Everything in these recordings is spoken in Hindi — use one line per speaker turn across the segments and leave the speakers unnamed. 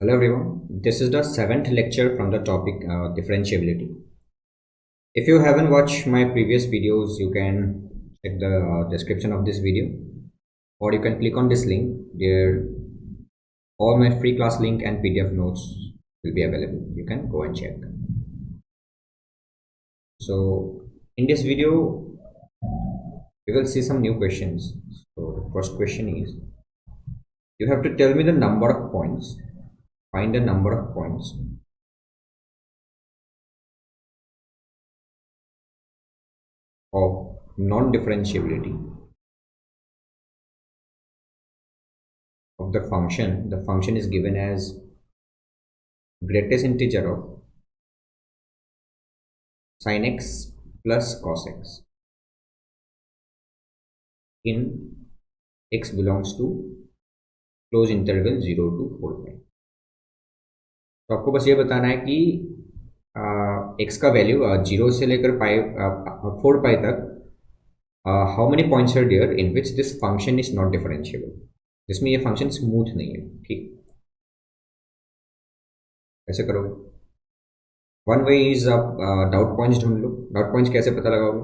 Hello everyone, this is the seventh lecture from the topic differentiability. If you haven't watched my previous videos, you can check the description of this video, or you can click on this link. There, all my free class link and PDF notes will be available. You can go and check. So, in this video, we will see some new questions. So, the first question is, you have to tell me the number of points. Find the number of points of non-differentiability of the function. The function is given as greatest integer of sin x plus cos x in x belongs to close interval 0 to 4 pi. तो आपको बस ये बताना है कि x का वैल्यू 0 से लेकर पाई 4 पाई तक how many points are there in which this function is not differentiable, जिसमें ये फंक्शन स्मूथ नहीं है. ठीक, ऐसे करोगे. वन वे इज आप डाउट पॉइंट्स ढूंढ लो. डाउट पॉइंट्स कैसे पता लगाओगे?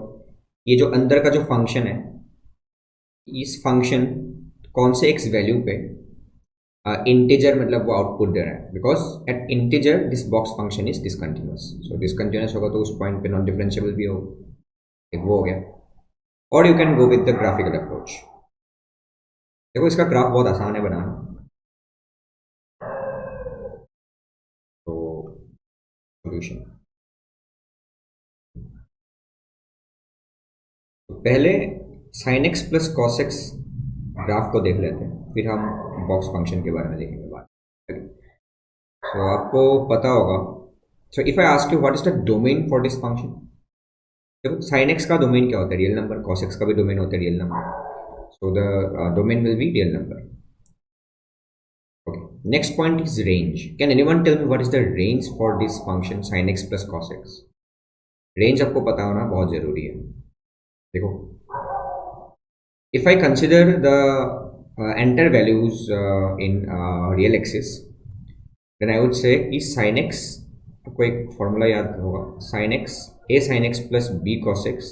ये जो अंदर का जो फंक्शन है, इस फंक्शन कौन से x वैल्यू पे इंटीजर मतलब वो आउटपुट दे रहा है, because at integer this box function is discontinuous. So discontinuous होगा तो उस पॉइंट पे नॉन डिफरेंशिएबल भी होगा. एक वो हो गया. और you can go with the graphical approach. देखो इसका ग्राफ बहुत आसान है बनाना. तो सॉल्यूशन, तो पहले sin x plus cos x graph को देख लेते हैं, फिर हम बॉक्स फंक्शन के बारे में देखेंगे बात. तो आपको पता होगा. So if I ask you what is the domain for this function. देखो sin x का डोमेन क्या होता है? Real number. cos x का भी डोमेन होता है real number. So the domain will be real number. Okay. Next point is range. Can anyone tell me what is the range for this function sin x plus cos x? Range आपको पता होना बहुत जरूरी है. देखो, if I consider the entire values in real axis, then I would say कि sin x, आपको एक फॉर्मूला याद होगा, sin x a sin x plus b cos x.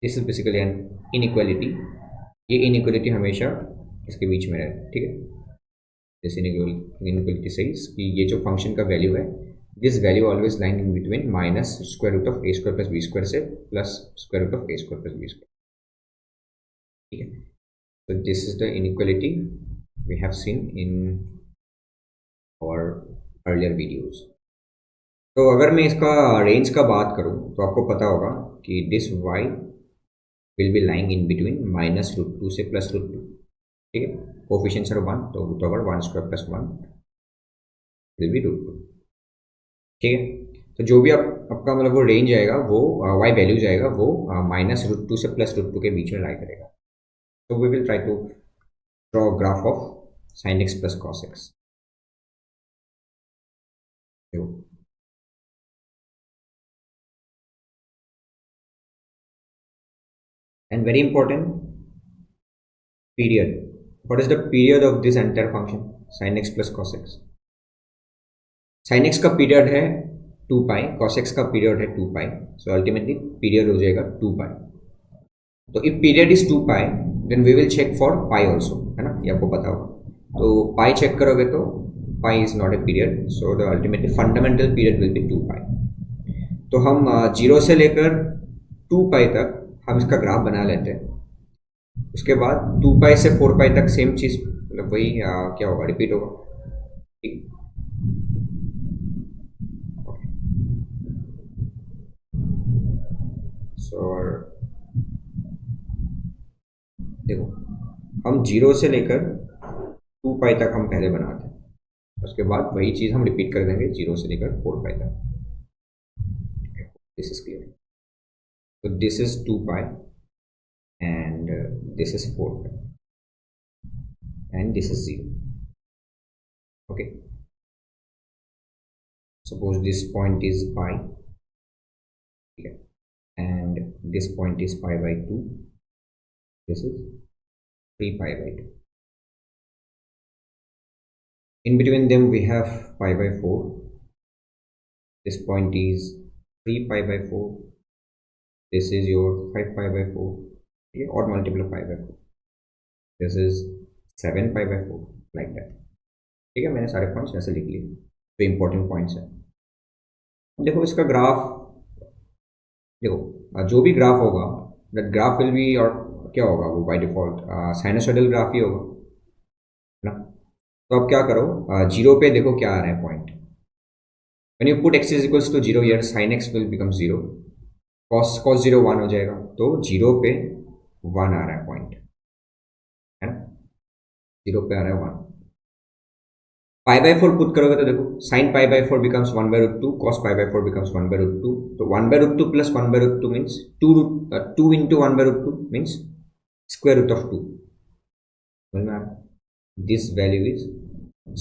This is basically an inequality. ये इनइक्वालिटी हमेशा इसके बीच में रहता है. ठीक है, जैसे इनइक्वालिटी सेज कि ये जो फंक्शन का वैल्यू है, this value always lies in between minus square root of a square plus b square से plus square root of a square plus b square. ठीक है, तो this is the inequality we have seen in our earlier videos. तो अगर मैं इसका रेंज का बात करूं तो आपको पता होगा कि this y will be lying in between minus root 2 से plus root 2. ठीक है, कोफिशिएंट्स आर 1, तो root over 1 square plus 1 will be root 2. ठीक है, तो जो भी आपका मतलब वो रेंज आएगा, वो y वैल्यू जाएगा, वो माइनस रूट 2 से प्लस रूट 2 के बीच में लाई करेगा. तो we will try to draw graph of sin x plus cos x. And very important, period. What is the period of this entire function sin x plus cos x? sin x का पीरियड है 2 पाई, cos x का पीरियड है 2 पाई. सो अल्टीमेटली पीरियड हो जाएगा 2 पाई. तो if period is 2 pi, then we will check for pi also, है ना, ये आपको पता होगा. तो पाई चेक करोगे तो pi is not a period, so the ultimately fundamental period will be 2 pi. तो हम 0 से लेकर 2 पाई तक हम इसका ग्राफ बना लेते हैं. उसके बाद 2 पाई से 4 पाई तक सेम चीज, मतलब वही क्या होगा, रिपीट होगा. ठीक, सो देखो, हम 0 से लेकर 2 पाई तक हम पहले बनाते हैं. उसके बाद वही चीज हम रिपीट कर देंगे 0 से लेकर 4 पाई तक. This is clear. तो this is 2 pi and this is 4 pi and this is 0. Okay, suppose this point is pi, okay, and this point is pi by 2. This is 3 pi by 2. In between them we have pi by 4. This point is 3 pi by 4. This is your 5 pi by 4. Okay, odd multiple of pi by 4. This is 7 pi by 4, like that. ठीक है, मैंने सारे पॉइंट्स ऐसे लिख लिए जो इंपॉर्टेंट पॉइंट्स हैं. देखो इसका ग्राफ, देखो जो भी ग्राफ होगा दैट ग्राफ विल बी, और क्या होगा वो बाय डिफॉल्ट साइनसॉइडल ग्राफ ही होगा, है ना. तो अब क्या करो, जीरो पे देखो क्या आ रहा है point. When you put x is equals to 0 here sin x will become 0, cos 0 1 हो जाएगा, तो 0 पे 1 आ रहा है पॉइंट, है ना. 0 पे आ रहा है 1. पाई बाय 4 पुट करोगे तो देखो sin pi by 4 becomes 1 by root 2, cos pi by 4 becomes 1 by root 2. तो 1 by root 2 plus 1 by root 2 means 2 into 1 by root 2 means square root of 2. समझ में आ रहा है? This value is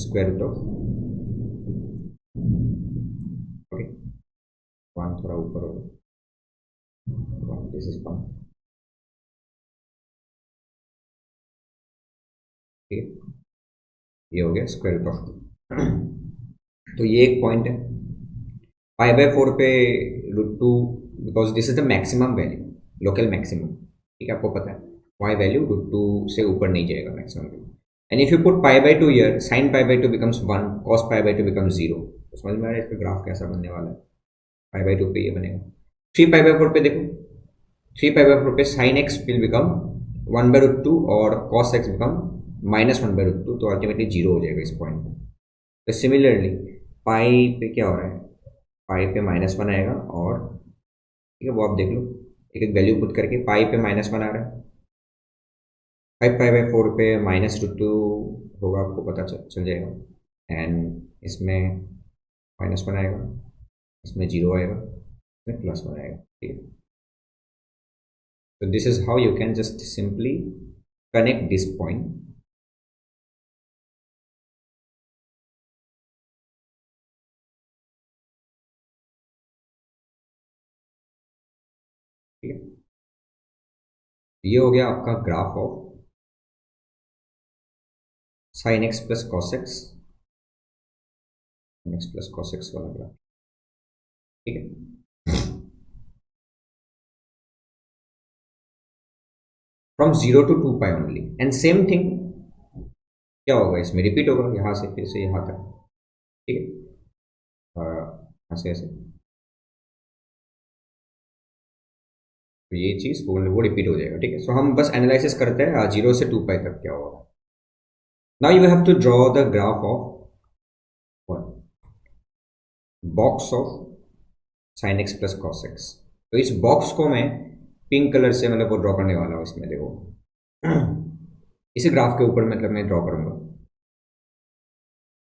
square root of, okay, 1 थोड़ा ऊपर होगा, 1, दिस इज 1. ठीक है, ये हो गया स्क्वायर रूट ऑफ 2. तो ये एक पॉइंट है. पाई बाय 4 पे root 2, because this is the maximum value, local maximum. ठीक है, आपको पता है वाई वैल्यू रूट 2 से ऊपर नहीं जाएगा maximum value. And if you put pi by 2 year, sine pi by 2 becomes 1, cos pi by 2 becomes 0. तो समझ में आ रहा है इसका ग्राफ कैसा बनने वाला है. पाई बाय 2 पे ये बनेगा. 3 पाई बाय 4 पे देखो, 3 पाई बाय 4 पे sine x will become 1 by root 2 और cos x become minus 1 by root 2, तो अल्टीमेटली 0 हो जाएगा इस पॉइंट पे. तो सिमिलरली पाई पे क्या हो रहा है, पाई पे -1 आएगा, और ठीक है वो आप देख लो एक एक वैल्यू पुट करके. पाई पे -1 आ रहा है, 5 पाई बाय 4 पे माइनस रूट 2 होगा, आपको पता चल जाएगा. एंड इसमें -1 आएगा, इसमें 0 आएगा, इसमें +1 आएगा. ठीक है, तो this is how you can just simply connect this point. ठीक है, ये हो गया आपका graph of sine x plus cos x, x plus cos x वाला ग्राफ. ठीक है, from 0 to 2 pi only. And same thing क्या होगा, इसमें रिपीट होगा यहाँ से फिर से यहाँ तक. ठीक है, यहाँ से ऐसे, तो ये चीज़ वो रिपीट हो जाएगा. ठीक है, सो हम बस एनालिसिस करते हैं 0 से 2 पाई तक क्या होगा. Now you have to draw the graph of box of sine x plus cos x. तो इस बॉक्स को मैं पिंक कलर से मतलब वो ड्रॉ करने वाला हूँ. इसमें देखो इसी ग्राफ के ऊपर मतलब मैं ड्रॉ करूँगा.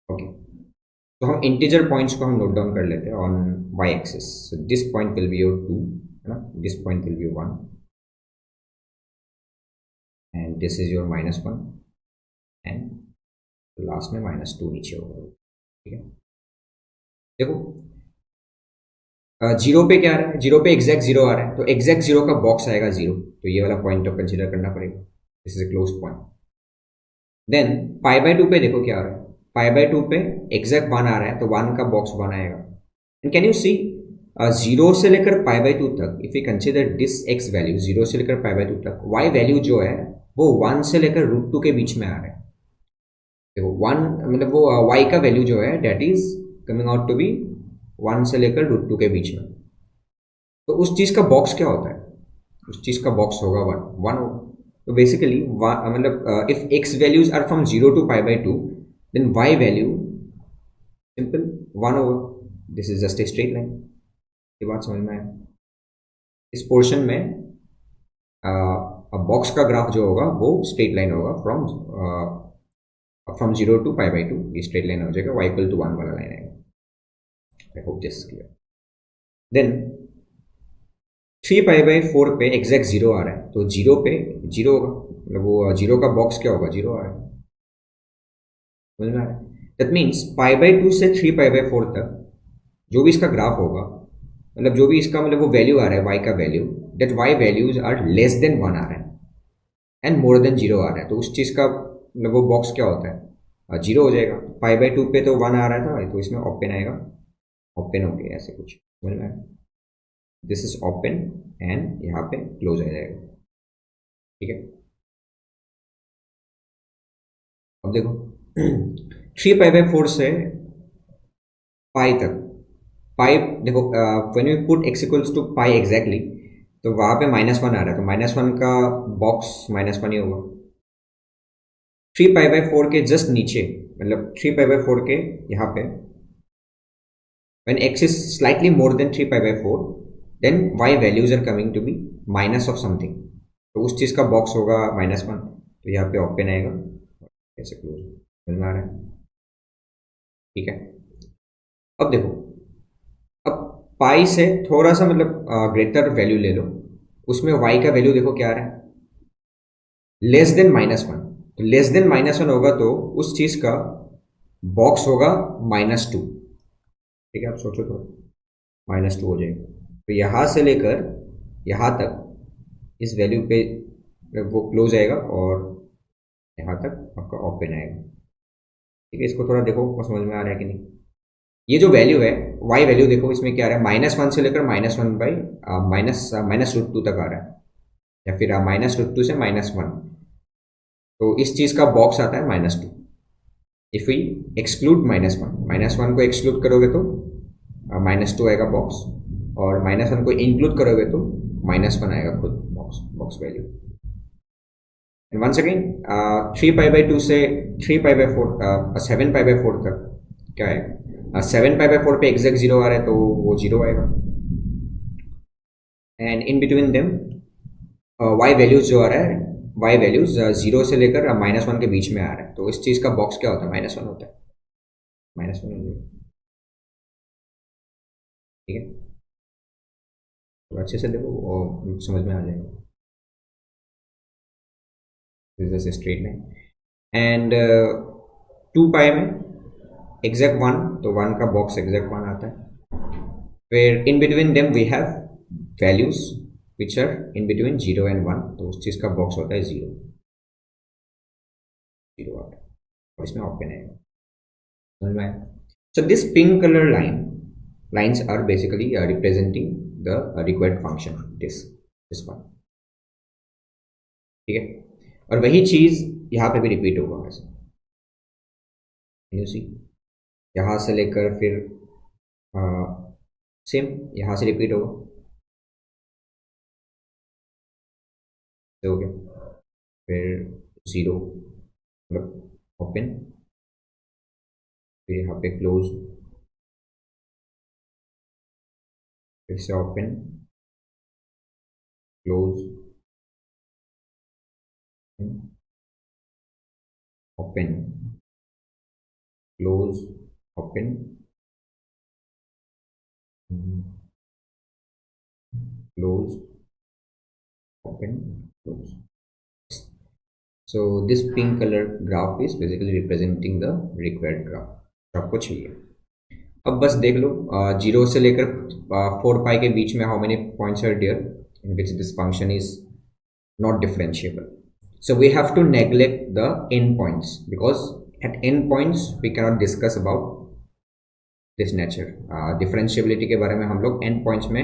ओके, तो हम इंटीजर पॉइंट्स को हम नोट डाउन कर लेते हैं on y axis. So this point will be your 2, है ना, this point will be 1 and this is your -1 and last में -2 नीचे होगा. ठीक है, देखो 0 पे क्या आ रहा है, 0 पे एग्जैक्ट 0 आ रहा है, तो एग्जैक्ट 0 का बॉक्स आएगा 0, तो ये वाला पॉइंट तो कंसिडर करना पड़ेगा. This is a close point. Then pi by 2 पे देखो क्या आ रहा है, पाई बाय 2 पे एग्जैक्ट 1 आ रहा है, तो 1 का बॉक्स 1 आएगा. एंड कैन यू सी 0 से लेकर पाई बाय 2 तक, if you consider this x value 0 से लेकर पाई बाय 2 तक, वाई वैल्यू जो है वो 1 से लेकर रूट 2 के बीच में आ रहा है. देखो 1 मतलब वो वाई का वैल्यू जो है that is coming out to be 1 से लेकर रूट 2 के बीच में. तो उस चीज़ का बॉक्स क्या होता है, उस चीज़ का बॉक्स होगा 1 होगा. तो बेसिकली मतलब if x values are from 0 to pi by 2, then y value simple 1 होगा. This is just a straight line. ये बात समझ में आया. इस पोर्शन में बॉक्स का ग्राफ जो होगा वो स्ट्रेट लाइन होगा फ्रॉम 0 to पाई बाय 2. ये स्ट्रेट लाइन हो जाएगा, y इक्वल टू 1 वाला लाइन आएगा. I hope this is clear. Then 3 pi by 4 पे एग्जैक्ट 0 आ रहा है, तो 0 पे 0 होगा, मतलब वो 0 का बॉक्स क्या होगा, 0 आ रहा है. समझ में आ रहा है. दैट मीन्स पाई बाय 2 से 3 पाई बाय 4 तक जो भी इसका ग्राफ होगा, मतलब जो भी इसका मतलब वो वैल्यू आ रहा है y का value, that y values are less than 1 आ रहा है एंड मोर देन 0 आ रहा है. तो उस चीज़ का मतलब वो बॉक्स क्या होता है, जीरो हो जाएगा। पाई बाई टू पे तो 1 आ रहा था, तो इसमें ओपन आएगा, ओपन हो गया ऐसे कुछ, समझ में आया। दिस इज ओपन एंड यहाँ पे क्लोज आ जाएगा, ठीक है। अब देखो 3 पाई बाई 4 से पाई तक, पाई देखो when you put x equals to pi exactly, तो वहाँ पे -1 आ रहा है, तो -1 का बॉक्स -1 ही होगा। 3 पाई बाई 4 के जस्ट नीचे, मतलब 3 पाई बाई 4 के यहाँ पे, when x is slightly more than 3 pi by 4, then y values are coming to be minus of something, तो उस चीज़ का बॉक्स होगा -1, तो यहाँ पे ओपन आएगा, ऐसे क्लोज, समझ में आ रहा है, ठीक है। अब देखो, अब पाई से थोड़ा सा मतलब ग्रेटर वैल्यू ले लो, उसमें y का वैल्यू देखो क्या आ रहा है, लेस देन -1, तो लेस देन -1 होगा तो उस चीज़ का बॉक्स होगा -2, ठीक है। आप सोचो तो -2 हो जाएगा, तो यहाँ से लेकर यहाँ तक इस वैल्यू पे वो क्लोज आएगा और यहाँ तक आपका ओपन आएगा, ठीक है। इसको थोड़ा देखो, आपको समझ में आ रहा है कि नहीं। ये जो वैल्यू है y वैल्यू देखो, इसमें क्या आ रहा है, -1 से लेकर -1 बाई -√2 तक आ रहा है, या फिर -√2 से -1, तो इस चीज़ का बॉक्स आता है -2। इफ वी एक्सक्लूड -1 को एक्सक्लूड करोगे तो -2 आएगा बॉक्स, और -1 को इंक्लूड करोगे तो -1 आएगा खुद box value. And once again 3 pi by 2 से 3 पाई बाई 4 7 पाई बाई 4 तक क्या है, 7 पाई बाई 4 पे एग्जैक्ट 0 आ रहा है, तो वो 0 आएगा। And in between them y values जो आ रहा है, y वैल्यूज 0 से लेकर -1 के बीच में आ रहा है, तो इस चीज़ का बॉक्स क्या होता है, -1 होता है, -1 हो जाएगा, ठीक है। तो अच्छे से देखो और समझ में आ जाएगा, this is straight line. And 2 पाई में एग्जैक्ट 1, तो 1 का बॉक्स एग्जैक्ट 1 आता है। फिर in between them we have values which are in between 0 and 1, तो उस चीज़ का बॉक्स होता है 0 आता है, और इसमें ओपन है, समझ में आया। So this pink color lines are basically representing the required function, this one, ठीक है। और वही चीज़ यहाँ पे भी रिपीट होगा वैसे, यू सी, यहाँ से लेकर फिर सेम यहाँ से रिपीट होगा, हो गया। फिर 0 मतलब ओपन, फिर यहाँ पे क्लोज, फिर से open close open close open close open close. So this pink color graph is basically representing the required graph जो आपको चाहिए। अब बस देख लो 0 से लेकर 4 पाई के बीच में how many points are there in which this function is not differentiable. So we have to neglect the end points because at end points we cannot discuss about this nature. Differentiability के बारे में हम लोग end points में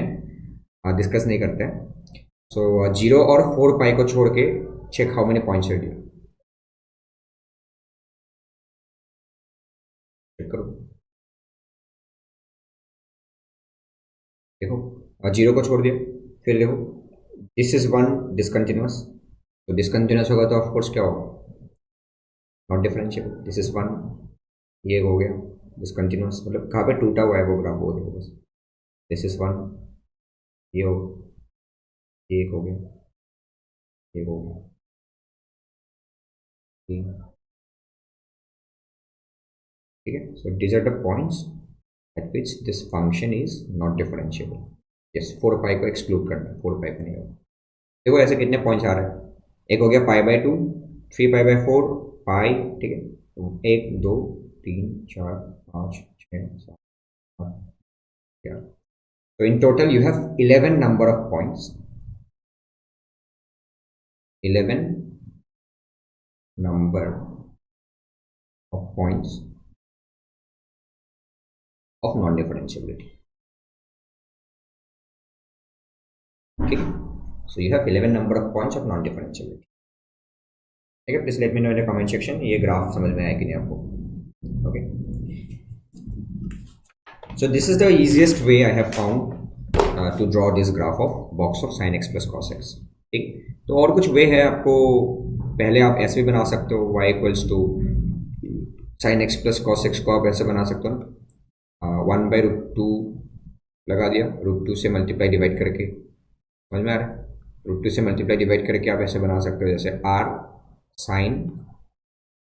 डिस्कस नहीं करते हैं। सो 0 और 4 पाई को छोड़ के check how many points are there, check करो, देखो 0 को छोड़ दिया, फिर देखो दिस इज 1 डिसकंटिन्यूअस, तो डिसकंटिन्यूअस होगा तो ऑफकोर्स क्या होगा, नॉट डिफरेंशिएबल। दिस इज 1, ये हो गया डिसकंटिन्यूअस, मतलब कहाँ पे टूटा हुआ है वो ग्राफ, वो देखो बस, दिस इज 1, ये हो, ये एक हो गया, ये हो गया, ठीक है। सो these are the points at which this function is not differentiable. yes 4 पाई को एक्सक्लूड करना है, 4 पाई को नहीं होगा। देखो ऐसे कितने पॉइंट्स आ रहे हैं, एक हो गया पाई बाई 2, 3 पाई बाई 4 पाई, ठीक है। तो 1 2 3 4 5 6 7 8 9, so in total you have 11 number of points, 11 number of points of non-differentiability. Okay, so you have 11 number of points of non-differentiability. ठीक है, please let me know in the comment section ये ग्राफ समझ में आया कि नहीं आपको. Okay, so this is the easiest way I have found to draw this graph of box of sin x plus cos x. ठीक, तो और कुछ वे है आपको. पहले आप ऐसे भी बना सकते हो, y equals to sin x plus cos x को आप ऐसे बना सकते हो ना, 1/√2 लगा दिया, √2 से मल्टीप्लाई डिवाइड करके. समझ में आ रहा है? √2 से मल्टीप्लाई डिवाइड करके आप ऐसे बना सकते हो जैसे r sin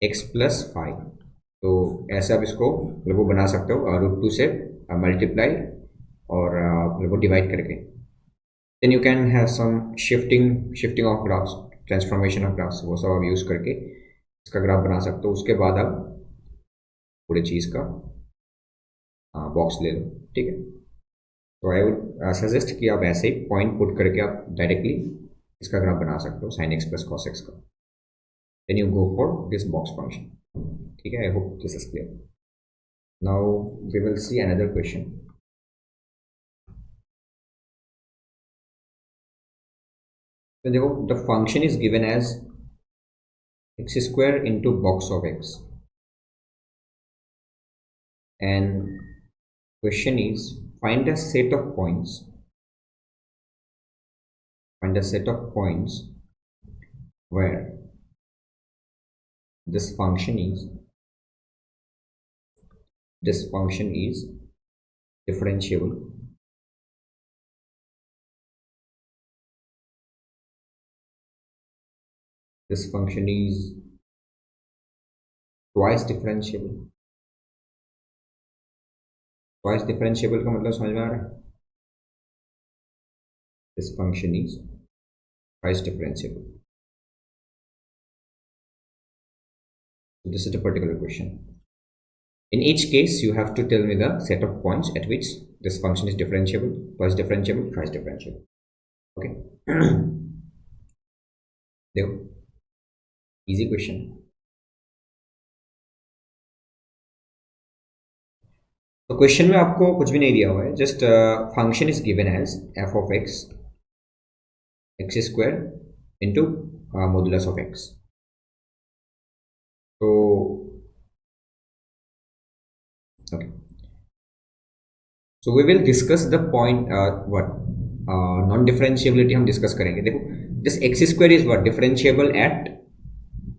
x plus 5. तो ऐसे आप इसको मतलब वो बना सकते हो √2 से मल्टीप्लाई और मतलब वो डिवाइड करके. Then you can have some shifting of graphs, transformation of graphs, वो सब आप यूज़ करके इसका ग्राफ बना सकते हो. उसके बाद आप पूरे चीज़ का बॉक्स ले लो. ठीक है, तो आई वुड सजेस्ट कि आप ऐसे ही पॉइंट पुट करके आप डायरेक्टली इसका ग्राफ बना सकते हो sin x plus cos x का. Then you go for this box function. ठीक है, I hope this is clear. Now we will see another question. तो देखो, the function is given as x² into box of x, and question is find a set of points where this function is differentiable this function is twice differentiable. twice differentiable का मतलब समझ में आ रहा है? This function is twice differentiable. So this is the particular question. In each case, you have to tell me the set of points at which this function is differentiable, twice differentiable, thrice differentiable. Okay. देखो, easy question. तो क्वेश्चन में आपको कुछ भी नहीं दिया हुआ है, just function is given as f of x x² into modulus of x. तो okay, so we will discuss the point what non differentiability हम डिस्कस करेंगे. देखो, this x² is what differentiable at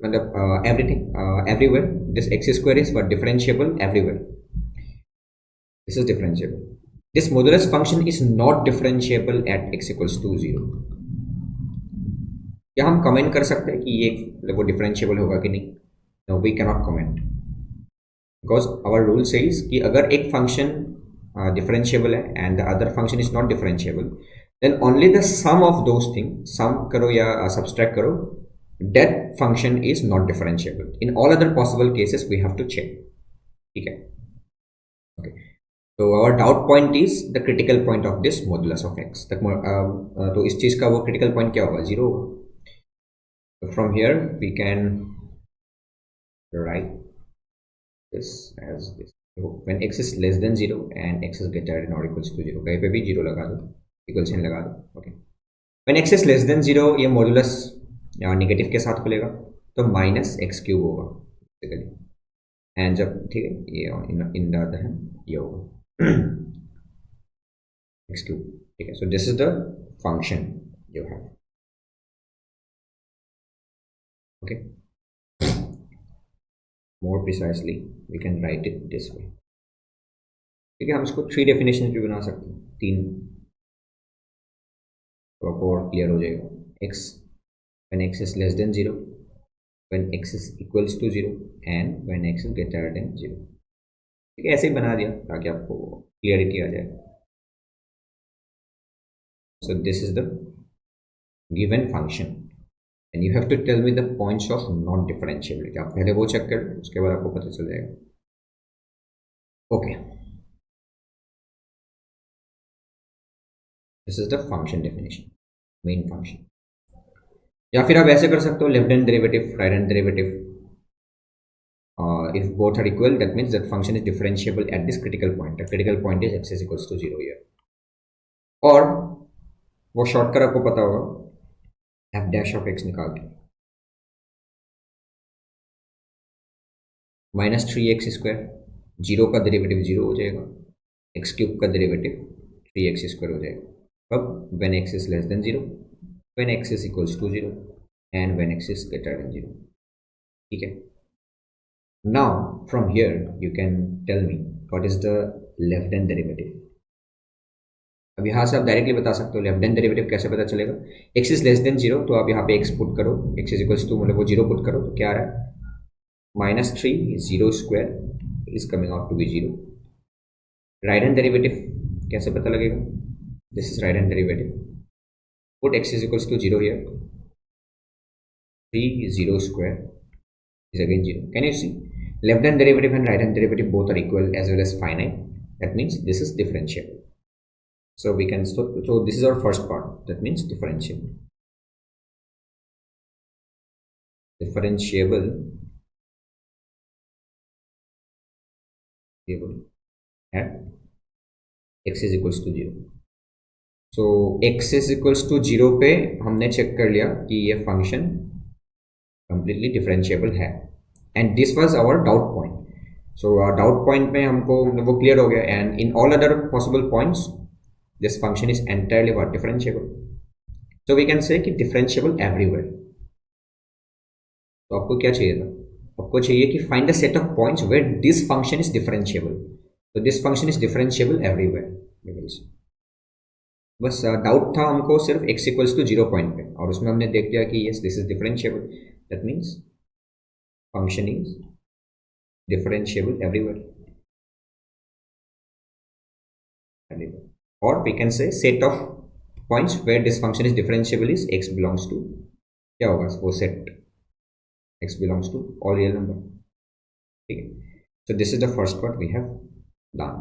मतलब everything everywhere. This x² is what differentiable everywhere. This is differentiable. This modulus function is not differentiable at x equals to 0. क्या हम कमेंट कर सकते हैं कि ये वो डिफरेंशिएबल होगा कि नहीं? No, we cannot comment because our rule says कि अगर एक फंक्शन डिफरेंशिएबल है and the other function is not differentiable, then only the sum of those things, sum करो या subtract करो, that function is not differentiable. In all other possible cases we have to check. ठीक है? Okay. तो our doubt point is the critical point of this modulus of x. तो इस चीज़ का वो क्रिटिकल पॉइंट क्या होगा? 0 होगा. From here we can write this as this. When x is less than 0 and x is greater than or equals to 0, कहीं पे भी 0 लगा दो, इक्वल साइन लगा दो. Okay, when x is less than 0 ये मॉडुलस नेगेटिव के साथ खुलेगा तो -x³ होगा बेसिकली. एंड जब ठीक है ये इन द अदर हैंड ये होगा x³. ठीक है, so this is the function you have. Okay, more precisely we can write it this way. ठीक है, हम इसको 3 डेफिनेशन भी बना सकते हैं, 3, तो आपको और क्लियर हो जाएगा. x when x is less than 0, when x is equals to 0 and when x is greater than 0. ठीक है, ऐसे ही बना दिया ताकि आपको क्लियरिटी आ जाए. So this is the given function and you have to tell me the points of non differentiability. आप पहले वो चेक कर, उसके बाद आपको पता चल जाएगा. Okay, this is the function definition, main function. या फिर आप ऐसे कर सकते हो, left hand derivative, right hand derivative. if both are equal, that means that function is differentiable at this critical point. The critical point is x is equals to 0 here. और वो शॉर्टकट आपको पता होगा एफ डैश ऑफ एक्स निकाल के -3x², जीरो का डेरिवेटिव 0 हो जाएगा, x³ का डेरिवेटिव 3x² हो जाएगा। अब when x is less than 0, when x is equals to 0 and when x is greater than 0, ठीक है। Now from here you can tell me what is the left hand derivative। अब यहाँ से आप डायरेक्टली बता सकते हो लेफ्ट हैंड डेरिवेटिव कैसे पता चलेगा। x इज लेस देन 0, तो आप यहाँ पे x पुट करो, x इज इक्वल्स टू मतलब वो 0 पुट करो, तो क्या आ रहा है -3 is coming out to be 0। Right hand derivative कैसे पता लगेगा, this is right hand derivative, put x is equals to 0 here, 3 is again 0. Can you see left hand derivative and right hand derivative both are equal as well as finite? That means this is differentiable. So we can so this is our first part, that means differentiable at x is equals to 0. So x is equals to 0 पे हमने चेक कर लिया कि ये फंक्शन कंप्लीटली डिफरेंशिएबल है, and this was our doubt point. So doubt point में हमको वो क्लियर हो गया, and in all other possible points this function is entirely what differentiable. So we can say कि डिफरेंशिएबल एवरीवेयर। तो आपको क्या चाहिए था, आपको चाहिए कि find the set of points where this function is differentiable. तो this function is differentiable everywhere. बस डाउट था हमको सिर्फ x इक्वल्स टू 0 पॉइंट पे, और उसमें हमने देख लिया कि yes this is differentiable, that means function is differentiable everywhere. और we can say set of points where this function is differentiable is x belongs to, क्या होगा वो set, x belongs to all real number, ठीक है। So this is the first part we have done.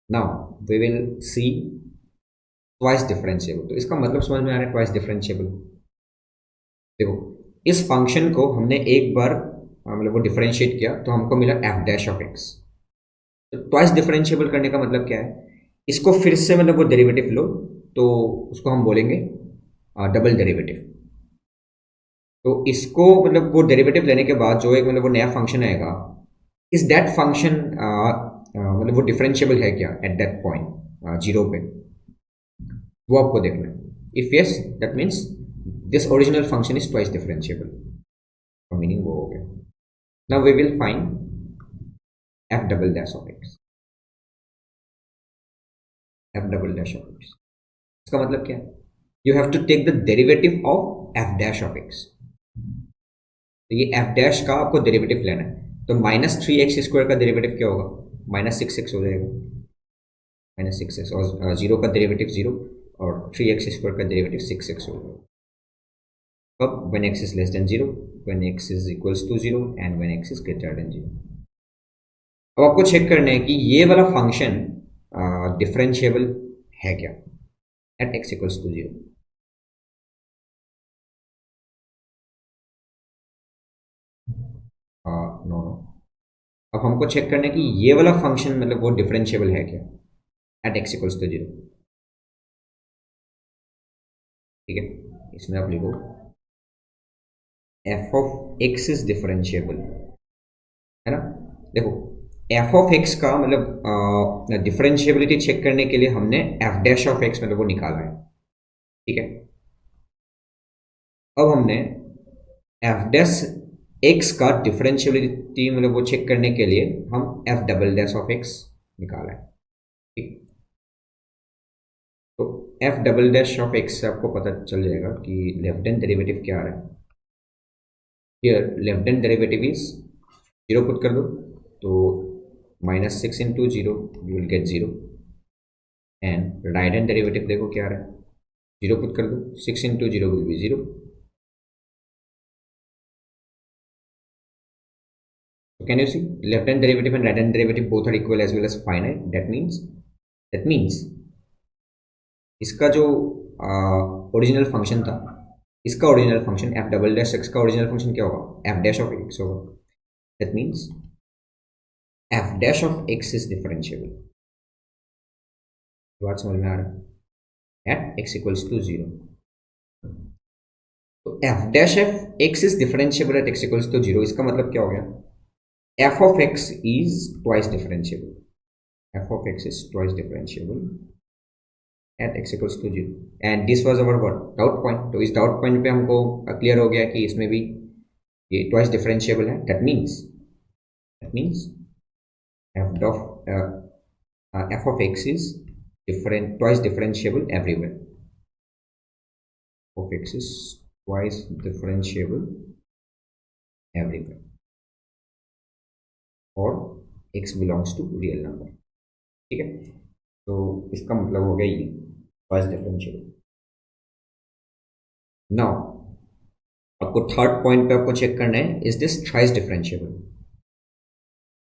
Now we will see twice differentiable. तो इसका मतलब समझ में आ रहा है ट्वाइस डिफरेंशिएबल। देखो इस फंक्शन को हमने एक बार मतलब वो डिफरेंशिएट किया तो हमको मिला एफ डैश ऑफ एक्स। तो ट्वाइस डिफरेंशिएबल करने का मतलब क्या है, इसको फिर से मतलब वो डेरिवेटिव लो तो उसको हम बोलेंगे डबल डेरिवेटिव। तो इसको मतलब वो डेरिवेटिव लेने के बाद जो एक मतलब वो नया फंक्शन आएगा, इस दैट फंक्शन मतलब वो डिफरेंशिएबल है क्या एट दैट पॉइंट 0 पे, वो आपको देखना है। If yes that means this original function is twice differentiable, तो मीनिंग वो हो गया। Now we will find f double dash of x. F double dash of x इसका मतलब क्या है, you have to take the derivative of f dash of x. तो ये एफ डैश का आपको डेरिवेटिव लेना है। तो -3x² का डेरिवेटिव क्या होगा, -6x हो जाएगा, -6x, और 0 का डेरिवेटिव 0 और 3x² का डेरिवेटिव 6x होगा। अब when x is less than 0, when x is equals to 0 and when x is greater than 0। अब आपको चेक करना है कि ये वाला फंक्शन डिफरेंशिएबल है क्या at x equals to 0। No अब हमको चेक करना है कि ये वाला फंक्शन मतलब वो डिफरेंशिएबल है क्या एट x equals to 0, ठीक है। इसमें आप लिखो f of x is differentiable, है ना। देखो f of x का मतलब डिफरेंशिएबिलिटी चेक करने के लिए हमने f डैश ऑफ x मतलब वो निकाला है, ठीक है। अब हमने f डैश x का डिफरेंशिएबिलिटी मतलब वो चेक करने के लिए हम f double dash of x निकाला है, ठीक। तो f double dash of x से आपको पता चल जाएगा कि लेफ्ट हैंड डेरिवेटिव क्या आ रहा है। Here left hand derivative is 0 put कर दो तो -6 into 0 you will get 0, and right hand derivative देखो क्या आ रहा है, 0 पुट कर दो, 6 into 0 will be 0। So can you see left hand derivative and right hand derivative both are equal as well as finite, that means इसका जो ओरिजिनल फंक्शन था, इसका original function f double dash x का ओरिजिनल फंक्शन क्या होगा, एफ डैश ऑफ एक्स होगा। That means f dash of x is differentiable. बात समझ में आ रहा है? At x equals to zero, तो f dash f x is differentiable at x equals to zero, इसका मतलब क्या हो गया? F of x is twice differentiable, f of x is twice differentiable at x equals to zero, and this was our what doubt point. तो इस डाउट पॉइंट पे हमको क्लियर हो गया कि इसमें भी ये ट्वाइस डिफरेंशिएबल है। That means f of x is twice differentiable everywhere. Of x is twice differentiable everywhere, or x belongs to real number। ठीक है, तो इसका मतलब हो गया ये twice differentiable। नाउ आपको थर्ड पॉइंट पे आपको चेक करना है, इज दिस थ्राइस डिफरेंशिएबल?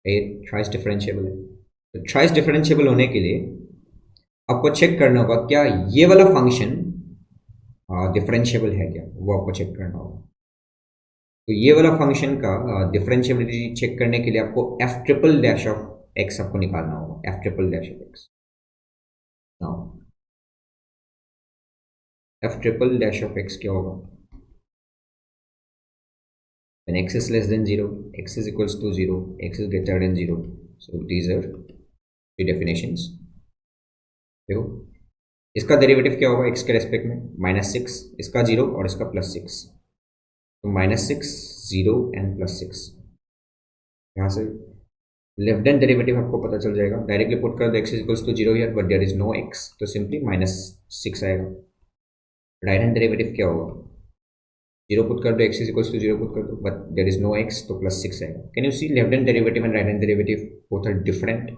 ये थ्राइस डिफरेंशिएबल है, तो थ्राइस डिफरेंशिएबल होने के लिए आपको चेक करना होगा क्या ये वाला फंक्शन डिफरेंशिएबल है क्या, वो आपको चेक करना होगा। तो ये वाला फंक्शन का डिफरेंशिएबिलिटी चेक करने के लिए आपको F triple dash of x आपको निकालना होगा, F triple dash of x. Now F triple dash of x क्या होगा? when x is less than 0, x is equals to 0, x is greater than 0, so these are the definitions। देखो इसका डेरिवेटिव क्या होगा x के रेस्पेक्ट में? -6, इसका 0 और इसका +6, तो -6 0 एंड +6। यहाँ से लेफ्ट हैंड डेरिवेटिव आपको पता चल जाएगा, डायरेक्टली पुट कर दो x is equals to 0 here but there is no x, तो सिंपली -6 आएगा। राइट हैंड डेरिवेटिव क्या होगा? 0 पुट कर दो, x is equals to 0 put कर दो, but there is no x, तो +6 आएगा। Can you see left hand derivative and right hand derivative both are different?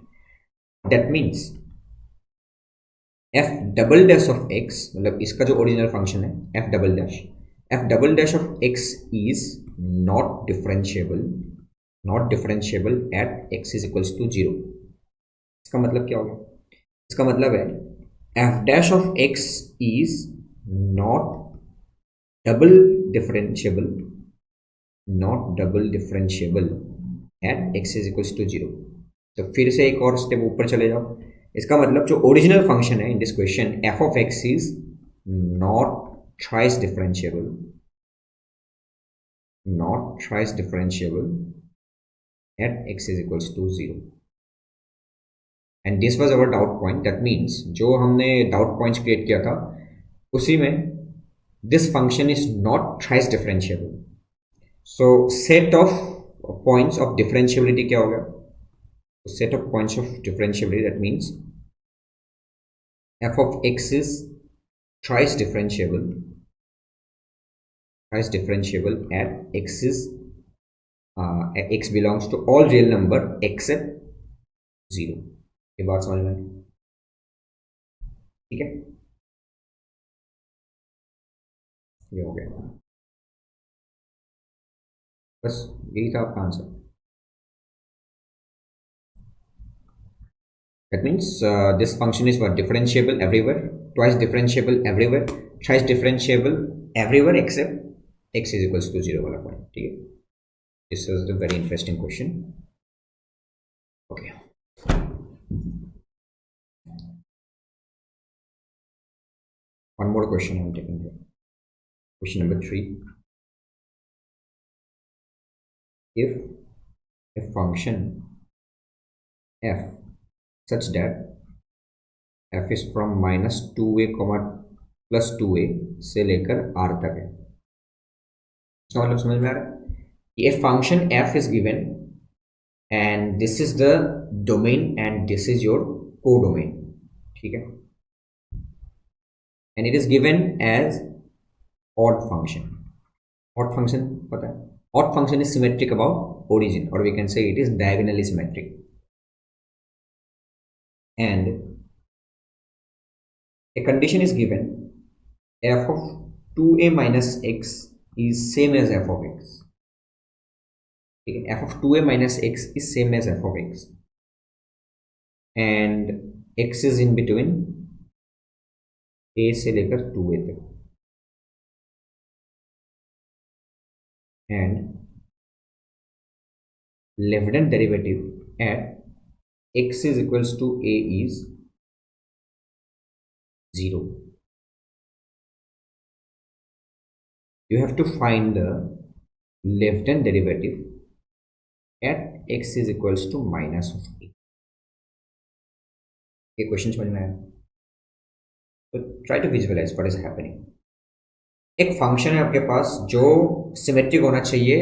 That means f double dash of x, मतलब इसका जो ओरिजिनल फंक्शन है f double dash of x is not differentiable at x is equals to 0। इसका मतलब क्या होगा? इसका मतलब है f dash of x is not double differentiable at x is equals to 0। तो फिर से एक और स्टेप ऊपर चले जाओ, इसका मतलब जो ओरिजिनल फंक्शन है in this question f of x is not thrice differentiable at x is equals to 0, and this was our doubt point. That means जो हमने डाउट पॉइंट्स क्रिएट किया था उसी में this function is not thrice differentiable. So set of points of differentiability क्या होगा? set of points of differentiability, that means f of x is thrice differentiable at x belongs to all real number except 0। ये बात समझ में? ठीक है, ये हो गया, बस यही था आपका answer. That means this function is what? Differentiable everywhere, twice differentiable everywhere, thrice differentiable everywhere except x is equals to 0 वाला point। ठीक है, this is the very interesting question। Okay, one more question I'm taking here, question number 3। if a function f such that f is from -2a, +2a से लेकर r तक है, इसका मतलब समझ में आ रहा है? ये function f is given and this is the domain and this is your codomain। ठीक है, and it is given as odd function। odd function पता है, odd function is symmetric about origin, or we can say it is diagonally symmetric, and a condition is given f of 2a minus x is same as f of x। ठीक है, f of 2a minus x is same as f of x and x is in between a से लेकर 2a तक, and left derivative at x is equals to a is 0. You have to find the left hand derivative at x is equals to minus of a. ये क्वेश्चन समझ में आया? तो try to visualize what is happening. एक फंक्शन है आपके पास जो सिमेट्रिक होना चाहिए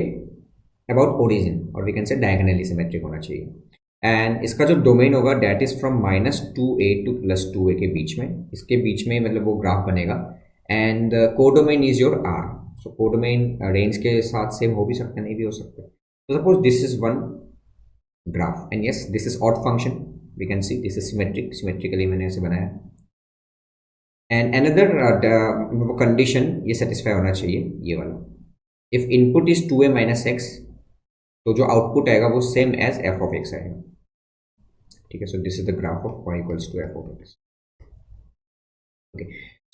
अबाउट ओरिजिन, और we can say diagonally symmetric होना चाहिए. एंड इसका जो डोमेन होगा date is from -2a to +2a के बीच में. इसके बीच में मतलब वो ग्राफ बनेगा. And codomain is your R. So codomain range के साथ सेम हो भी सकता है, नहीं भी हो सकता. तो suppose this is one graph and yes this is odd function. We can see this is symmetric. Symmetrically मैंने ऐसे बनाया. एंड अनदर कंडीशन ये सेटिस्फाई होना चाहिए, ये वाला. If input is 2a minus x, तो जो आउटपुट आएगा वो same as f of x आएगा. ठीक है. So this is the graph of y equals to f of x. Okay.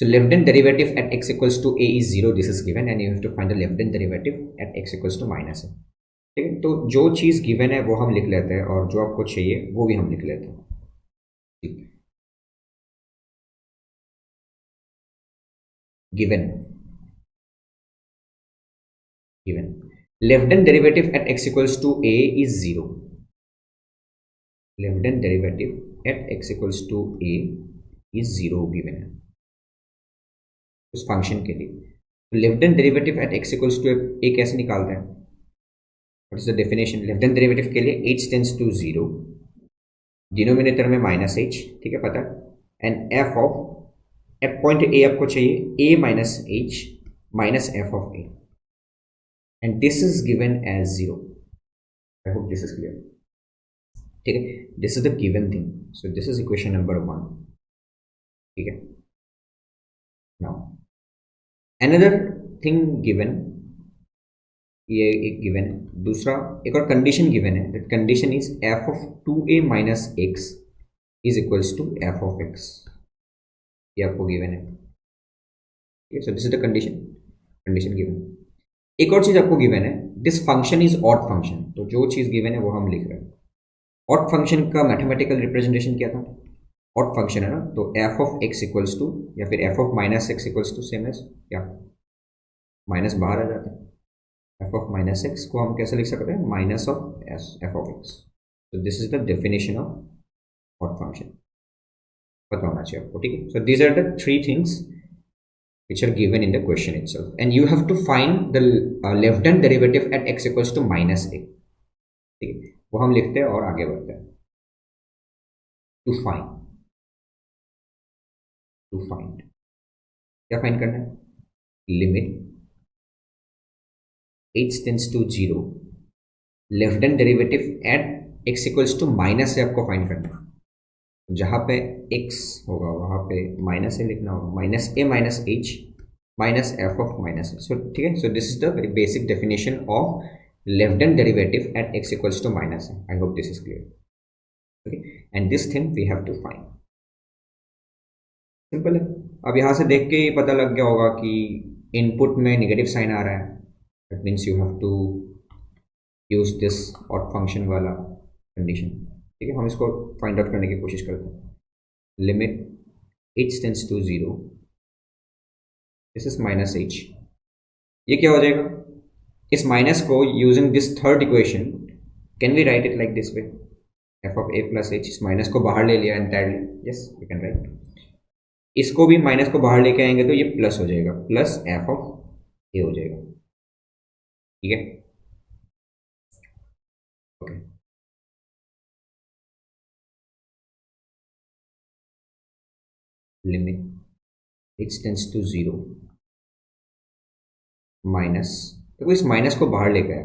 So left hand derivative at x equals to a is 0. This is given and you have to find the left hand derivative at x equals to minus a. ठीक है. तो जो चीज़ गिवन है वो हम लिख लेते हैं और जो आपको चाहिए वो भी हम लिख लेते हैं. ठीक. Given left hand derivative at x equals to a is 0. Left hand derivative at x equals to a is 0 given है उस फंक्शन के लिए. Left hand derivative at x equals to a कैसे निकालते हैं? What is the definition? Left hand derivative के लिए h टेंड्स टू 0, डिनोमिनेटर में माइनस h. ठीक है, पता है. And f of at point a आपको चाहिए a minus h minus f of a, and this is given as 0. I hope this is clear. ठीक है. This is the given thing. So this is equation number 1. ठीक है. नाउ another thing given, ये एक गिवन है. दूसरा एक और कंडीशन गिवन है. That condition is f of 2a minus x is equals to f of x. ये आपको गिवन है. So this is the condition given. एक और चीज आपको गिवन है. This function is odd function. तो जो चीज गिवन है वो हम लिख रहे हैं. ऑड फंक्शन का मैथमेटिकल रिप्रेजेंटेशन क्या था? ऑड फंक्शन है ना, तो f of x equals to या फिर f of minus x equals to same as क्या, माइनस बाहर आ जाता है. एफ ऑफ माइनस एक्स को हम कैसे लिख सकते हैं? Minus of f of x. तो this is the definition of odd function. पता होना चाहिए आपको. ठीक है. So these are the 3 things which are given in the question itself and you have to find the left hand derivative at x equals to minus a. ठीक है. वो हम लिखते हैं और आगे बढ़ते हैं. टू फाइंड क्या फाइंड करना है? Limit h tends to 0, left hand derivative at x equals to minus से आपको फाइंड करना है. जहां पे x होगा वहां पे माइनस ए लिखना होगा. Minus a minus h minus f of minus a. So ठीक है. So this is the very basic definition of left hand derivative at x equals to minus a. I hope this is clear. Okay. And this thing we have to find. Simple है. अब यहाँ से देख के ही पता लग गया होगा कि इनपुट में नेगेटिव साइन आ रहा है. That means you have to use this odd function वाला कंडीशन. ठीक है. हम इसको फाइंड आउट करने की कोशिश करते हैं. Limit h tends to 0, this is minus h. ये क्या हो जाएगा? इस माइनस को using this third equation can we write it like this way, f of a plus h. इस माइनस को बाहर ले लिया entirely. Yes we can write. इसको भी माइनस को बाहर लेके आएंगे तो ये प्लस हो जाएगा, प्लस एफ ऑफ ए हो जाएगा. ठीक है. Okay. Limit h tends to 0 minus, तो इस माइनस को बाहर लेके आया.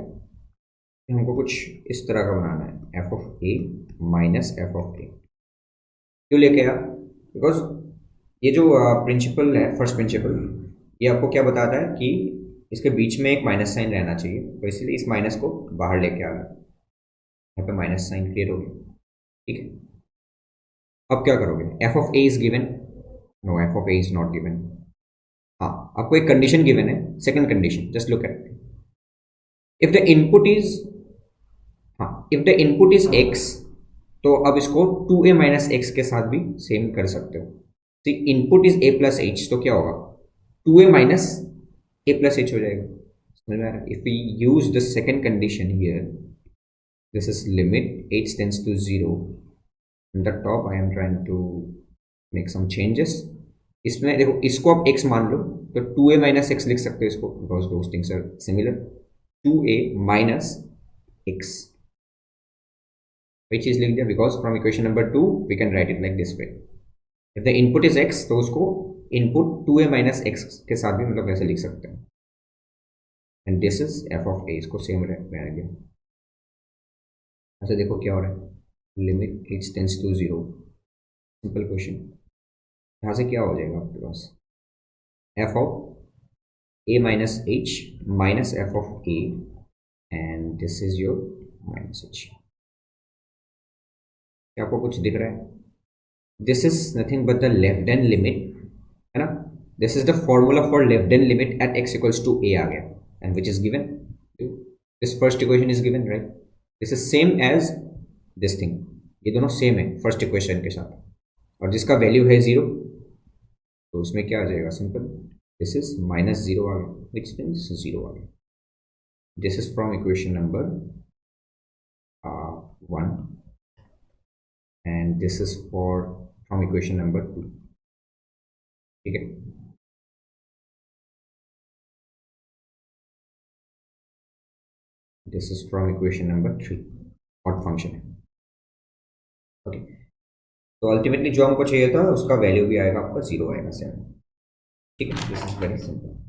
हमको कुछ इस तरह का बनाना है. F of a minus f of a. क्यों लेके आया? बिकॉज ये जो प्रिंसिपल है, फर्स्ट प्रिंसिपल, ये आपको क्या बताता है कि इसके बीच में एक माइनस साइन रहना चाहिए. तो इसलिए इस माइनस को बाहर लेके आ रहा है. यहाँ पे माइनस साइन क्रिएट हो गया. ठीक है. अब क्या करोगे? F of a is given. No, f of a is not given. हाँ, आपको एक कंडीशन गिवन है. Second condition, just look at. If the input is हाँ, if the input is x, तो अब इसको 2a माइनस एक्स के साथ भी सेम कर सकते हो। See input is a plus h, तो क्या होगा 2a minus a plus H हो जाएगा। समझ में आ रहा है? If we use the second condition here, this is limit h tends to 0, on the top I am trying to make some changes। इसमें देखो, इसको आप x मान लो तो 2a माइनस एक्स लिख सकते हो इसको, because those things are similar. 2a minus x, वही चीज लिख दिया, because from equation number 2 we can write it like this way. If the input is x, तो उसको इनपुट 2a माइनस एक्स के साथ भी मतलब वैसे लिख सकते हैं। And this is f of a, इसको सेम रहने दिया। अच्छा देखो क्या हो रहा है, limit h tends to 0, simple question. यहाँ से क्या हो जाएगा आपके पास, f of a minus h minus f of a, and this is your minus h। क्या आपको कुछ दिख रहा है? This is nothing but the left hand limit, है ना। This is the formula for left hand limit at x equals to a आ गया, and which is given, this first equation is given, right. This is same as this thing, ये दोनों सेम है फर्स्ट इक्वेशन के साथ, और जिसका वैल्यू है 0, तो उसमें क्या आ जाएगा, सिंपल, दिस इज माइनस 0 आ गया, विच मीन्स 0 आ गया। This is from equation number 1, and this is for from equation number 2, ठीक है। This is from equation number 3, odd function है, ओके। तो अल्टीमेटली जो हमको चाहिए था उसका वैल्यू भी आएगा आपका 0 आएगा, 7, ठीक है। This is very simple.